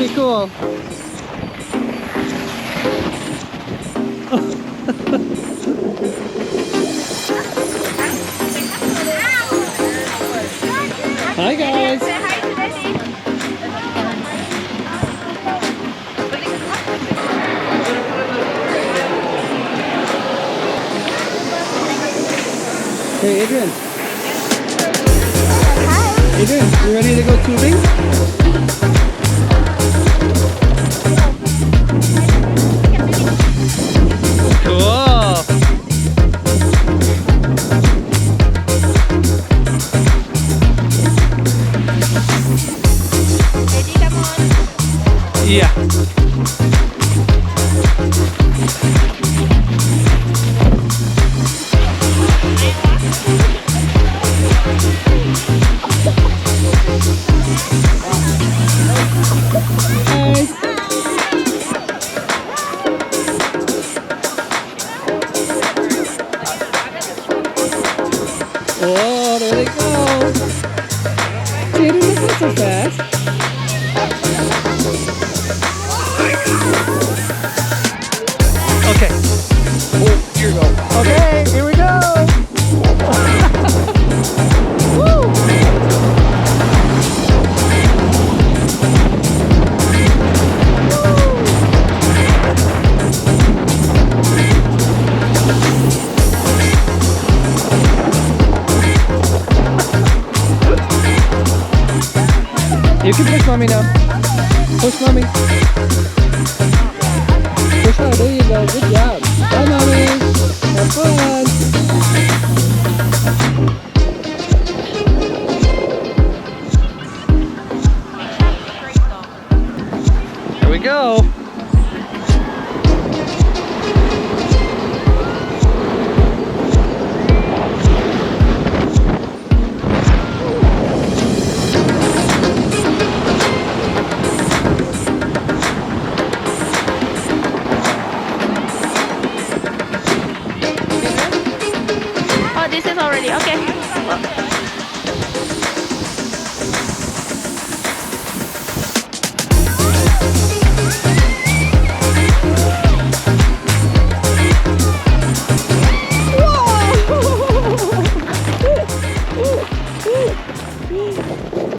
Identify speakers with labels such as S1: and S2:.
S1: pretty cool. Hi guys.
S2: Say hi to Daddy.
S1: Hey Adrian.
S2: Hi.
S1: Adrian, you ready to go tubing? Cool.
S2: Ready, come on.
S1: Yeah. Oh, there they go. Jaden, that's not so fast. Okay.
S3: Oh, here we go.
S1: Okay, here we go. Woo! You can push mommy now. Push mommy.